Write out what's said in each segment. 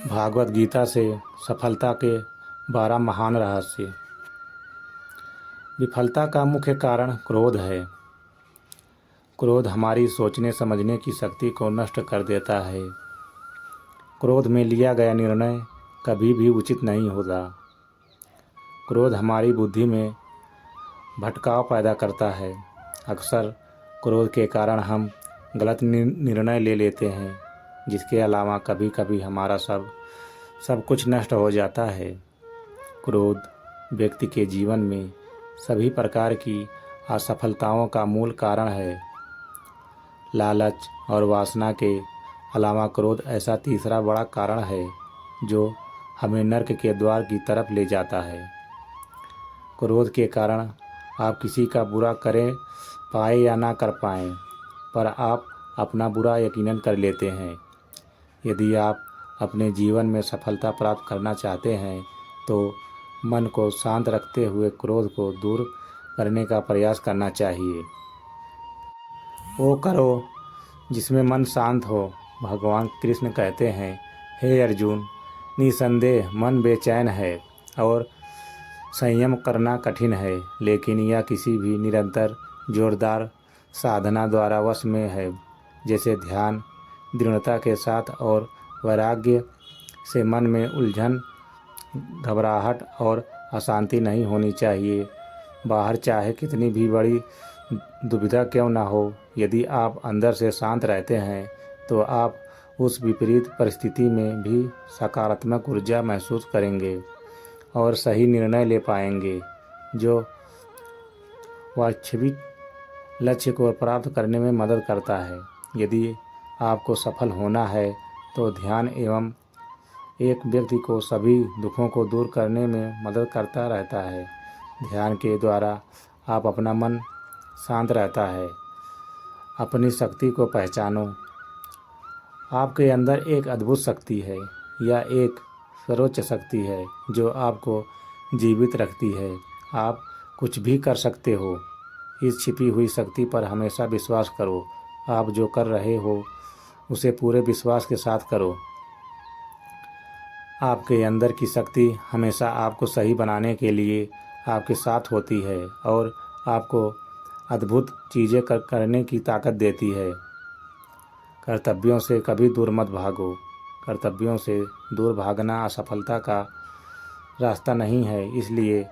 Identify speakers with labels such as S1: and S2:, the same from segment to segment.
S1: भागवत गीता से सफलता के 12 महान रहस्य। विफलता का मुख्य कारण क्रोध है। क्रोध हमारी सोचने समझने की शक्ति को नष्ट कर देता है। क्रोध में लिया गया निर्णय कभी भी उचित नहीं होता। क्रोध हमारी बुद्धि में भटकाव पैदा करता है। अक्सर क्रोध के कारण हम गलत निर्णय ले लेते हैं, जिसके अलावा कभी कभी हमारा सब कुछ नष्ट हो जाता है। क्रोध व्यक्ति के जीवन में सभी प्रकार की असफलताओं का मूल कारण है। लालच और वासना के अलावा क्रोध ऐसा तीसरा बड़ा कारण है जो हमें नर्क के द्वार की तरफ ले जाता है। क्रोध के कारण आप किसी का बुरा करें पाए या ना कर पाएं, पर आप अपना बुरा यकीनन कर लेते हैं। यदि आप अपने जीवन में सफलता प्राप्त करना चाहते हैं तो मन को शांत रखते हुए क्रोध को दूर करने का प्रयास करना चाहिए। वो करो जिसमें मन शांत हो। भगवान कृष्ण कहते हैं, हे अर्जुन, निसंदेह मन बेचैन है और संयम करना कठिन है, लेकिन यह किसी भी निरंतर जोरदार साधना द्वारा वश में है। जैसे ध्यान, दृढ़ता के साथ और वैराग्य से मन में उलझन, घबराहट और अशांति नहीं होनी चाहिए। बाहर चाहे कितनी भी बड़ी दुविधा क्यों ना हो, यदि आप अंदर से शांत रहते हैं तो आप उस विपरीत परिस्थिति में भी सकारात्मक ऊर्जा महसूस करेंगे और सही निर्णय ले पाएंगे, जो वांछित लक्ष्य को प्राप्त करने में मदद करता है। यदि आपको सफल होना है तो ध्यान एवं एक व्यक्ति को सभी दुखों को दूर करने में मदद करता रहता है। ध्यान के द्वारा आप अपना मन शांत रहता है। अपनी शक्ति को पहचानो। आपके अंदर एक अद्भुत शक्ति है। यह एक सर्वोच्च शक्ति है जो आपको जीवित रखती है। आप कुछ भी कर सकते हो। इस छिपी हुई शक्ति पर हमेशा विश्वास करो। आप जो कर रहे हो उसे पूरे विश्वास के साथ करो। आपके अंदर की शक्ति हमेशा आपको सही बनाने के लिए आपके साथ होती है और आपको अद्भुत चीज़ें करने की ताकत देती है। कर्तव्यों से कभी दूर मत भागो। कर्तव्यों से दूर भागना असफलता का रास्ता नहीं है, इसलिए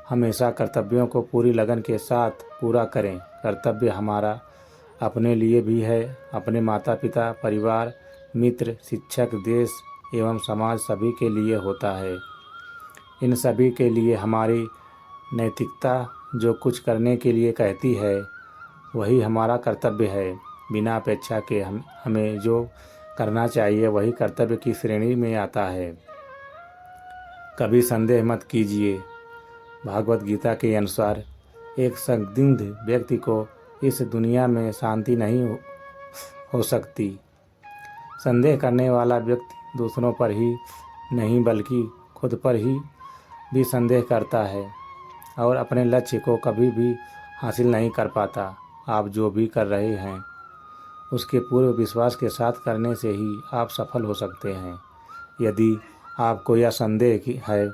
S1: हमेशा कर्तव्यों को पूरी लगन के साथ पूरा करें। कर्तव्य हमारा अपने लिए भी है, अपने माता पिता, परिवार, मित्र, शिक्षक, देश एवं समाज सभी के लिए होता है। इन सभी के लिए हमारी नैतिकता जो कुछ करने के लिए कहती है वही हमारा कर्तव्य है। बिना अपेक्षा के हमें जो करना चाहिए वही कर्तव्य की श्रेणी में आता है। कभी संदेह मत कीजिए। भागवत गीता के अनुसार एक संदिग्ध व्यक्ति को इस दुनिया में शांति नहीं हो सकती। संदेह करने वाला व्यक्ति दूसरों पर ही नहीं बल्कि खुद पर ही भी संदेह करता है और अपने लक्ष्य को कभी भी हासिल नहीं कर पाता। आप जो भी कर रहे हैं उसके पूरे विश्वास के साथ करने से ही आप सफल हो सकते हैं। यदि आपको यह संदेह है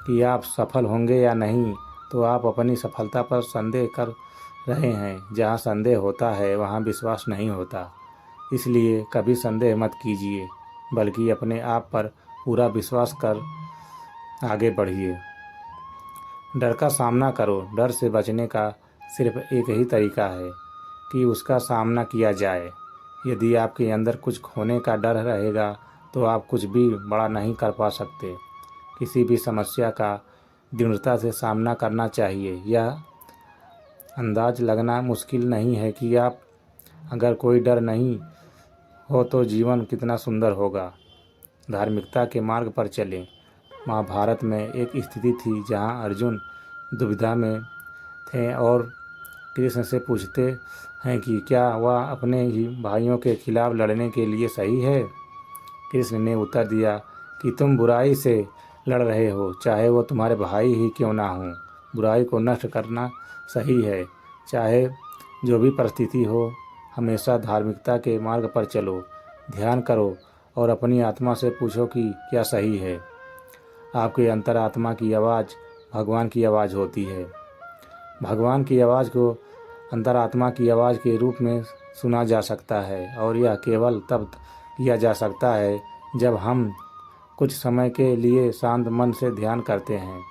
S1: कि आप सफल होंगे या नहीं, तो आप अपनी सफलता पर संदेह कर रहे हैं। जहाँ संदेह होता है वहाँ विश्वास नहीं होता। इसलिए कभी संदेह मत कीजिए, बल्कि अपने आप पर पूरा विश्वास कर आगे बढ़िए। डर का सामना करो। डर से बचने का सिर्फ एक ही तरीका है कि उसका सामना किया जाए। यदि आपके अंदर कुछ खोने का डर रहेगा तो आप कुछ भी बड़ा नहीं कर पा सकते। किसी भी समस्या का दृढ़ता से सामना करना चाहिए। यह अंदाज लगना मुश्किल नहीं है कि आप अगर कोई डर नहीं हो तो जीवन कितना सुंदर होगा। धार्मिकता के मार्ग पर चलें। महाभारत में एक स्थिति थी जहां अर्जुन दुविधा में थे और कृष्ण से पूछते हैं कि क्या वह अपने ही भाइयों के खिलाफ लड़ने के लिए सही है। कृष्ण ने उत्तर दिया कि तुम बुराई से लड़ रहे हो, चाहे वो तुम्हारे भाई ही क्यों ना हो। बुराई को नष्ट करना सही है। चाहे जो भी परिस्थिति हो, हमेशा धार्मिकता के मार्ग पर चलो। ध्यान करो और अपनी आत्मा से पूछो कि क्या सही है। आपके अंतरात्मा की आवाज़ भगवान की आवाज़ होती है। भगवान की आवाज़ को अंतरात्मा की आवाज़ के रूप में सुना जा सकता है और यह केवल तब किया जा सकता है जब हम कुछ समय के लिए शांत मन से ध्यान करते हैं।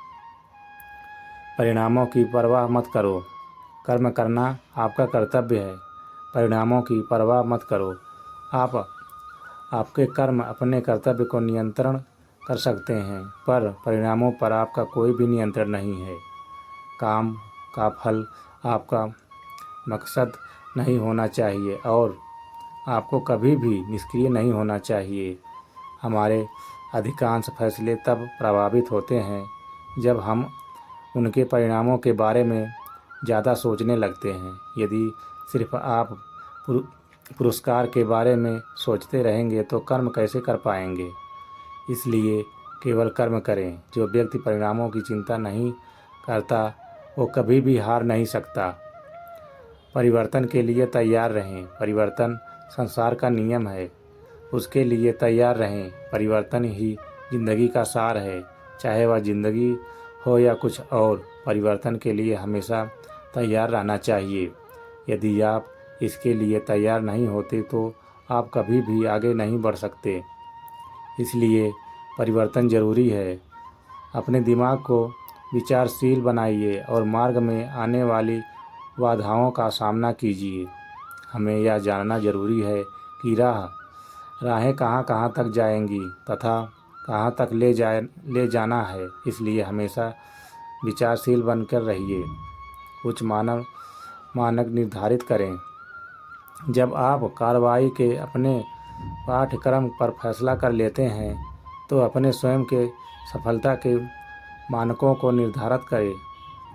S1: परिणामों की परवाह मत करो। कर्म करना आपका कर्तव्य है। परिणामों की परवाह मत करो। आपके कर्म अपने कर्तव्य को नियंत्रण कर सकते हैं, पर परिणामों पर आपका कोई भी नियंत्रण नहीं है। काम का फल आपका मकसद नहीं होना चाहिए और आपको कभी भी निष्क्रिय नहीं होना चाहिए। हमारे अधिकांश फैसले तब प्रभावित होते हैं जब हम उनके परिणामों के बारे में ज़्यादा सोचने लगते हैं। यदि सिर्फ आप पुरस्कार के बारे में सोचते रहेंगे तो कर्म कैसे कर पाएंगे। इसलिए केवल कर्म करें। जो व्यक्ति परिणामों की चिंता नहीं करता वो कभी भी हार नहीं सकता। परिवर्तन के लिए तैयार रहें। परिवर्तन संसार का नियम है, उसके लिए तैयार रहें। परिवर्तन ही जिंदगी का सार है, चाहे वह जिंदगी हो या कुछ और। परिवर्तन के लिए हमेशा तैयार रहना चाहिए। यदि आप इसके लिए तैयार नहीं होते तो आप कभी भी आगे नहीं बढ़ सकते। इसलिए परिवर्तन ज़रूरी है। अपने दिमाग को विचारशील बनाइए और मार्ग में आने वाली बाधाओं का सामना कीजिए। हमें यह जानना जरूरी है कि राहें कहाँ कहाँ तक जाएंगी तथा कहाँ तक ले जाना है। इसलिए हमेशा विचारशील बनकर रहिए। कुछ मानक निर्धारित करें। जब आप कार्रवाई के अपने पाठ्यक्रम पर फैसला कर लेते हैं तो अपने स्वयं के सफलता के मानकों को निर्धारित करें।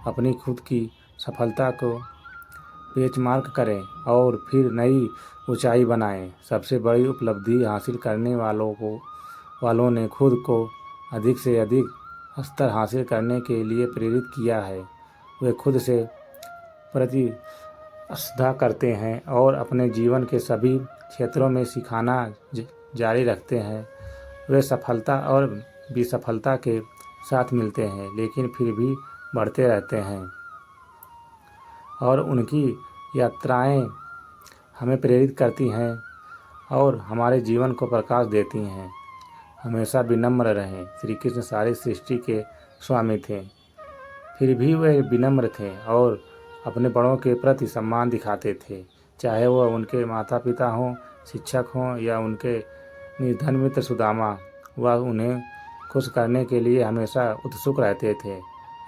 S1: अपनी खुद की सफलता को बेंचमार्क करें और फिर नई ऊंचाई बनाएं। सबसे बड़ी उपलब्धि हासिल करने वालों ने खुद को अधिक से अधिक स्तर हासिल करने के लिए प्रेरित किया है। वे खुद से प्रतिस्पर्धा करते हैं और अपने जीवन के सभी क्षेत्रों में सिखाना जारी रखते हैं। वे सफलता और विसफलता के साथ मिलते हैं, लेकिन फिर भी बढ़ते रहते हैं और उनकी यात्राएं हमें प्रेरित करती हैं और हमारे जीवन को प्रकाश देती हैं। हमेशा विनम्र रहें। श्री कृष्ण सारी सृष्टि के स्वामी थे, फिर भी वे विनम्र थे और अपने बड़ों के प्रति सम्मान दिखाते थे। चाहे वह उनके माता पिता हों, शिक्षक हों या उनके निर्धन मित्र सुदामा, वह उन्हें खुश करने के लिए हमेशा उत्सुक रहते थे।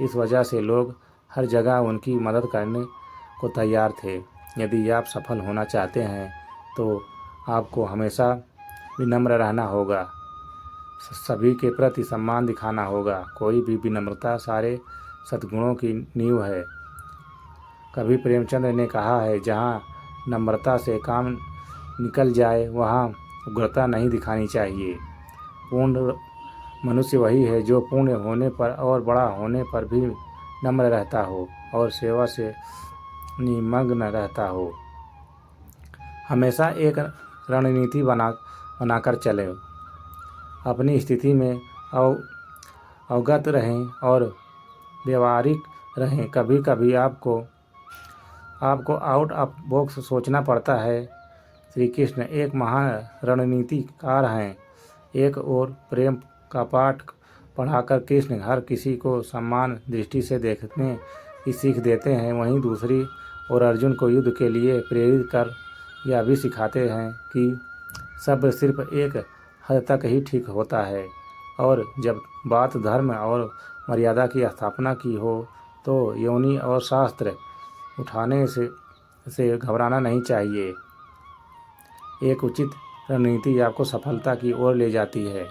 S1: इस वजह से लोग हर जगह उनकी मदद करने को तैयार थे। यदि आप सफल होना चाहते हैं तो आपको हमेशा विनम्र रहना होगा, सभी के प्रति सम्मान दिखाना होगा। कोई भी विनम्रता सारे सद्गुणों की नींव है। कवि प्रेमचंद ने कहा है, जहाँ नम्रता से काम निकल जाए वहाँ उग्रता नहीं दिखानी चाहिए। पूर्ण मनुष्य वही है जो पूर्ण होने पर और बड़ा होने पर भी नम्र रहता हो और सेवा से निमग्न रहता हो। हमेशा एक रणनीति बनाकर चले। अपनी स्थिति में अवगत रहें और व्यवहारिक रहें। कभी कभी आपको आउट ऑफ बॉक्स सोचना पड़ता है। श्री कृष्ण एक महान रणनीतिकार हैं। एक ओर प्रेम का पाठ पढ़ाकर कृष्ण हर किसी को समान दृष्टि से देखने की सीख देते हैं, वहीं दूसरी ओर अर्जुन को युद्ध के लिए प्रेरित कर यह भी सिखाते हैं कि सब्र सिर्फ एक हद तक ही ठीक होता है और जब बात धर्म और मर्यादा की स्थापना की हो तो योनि और शास्त्र उठाने से घबराना नहीं चाहिए। एक उचित रणनीति आपको सफलता की ओर ले जाती है।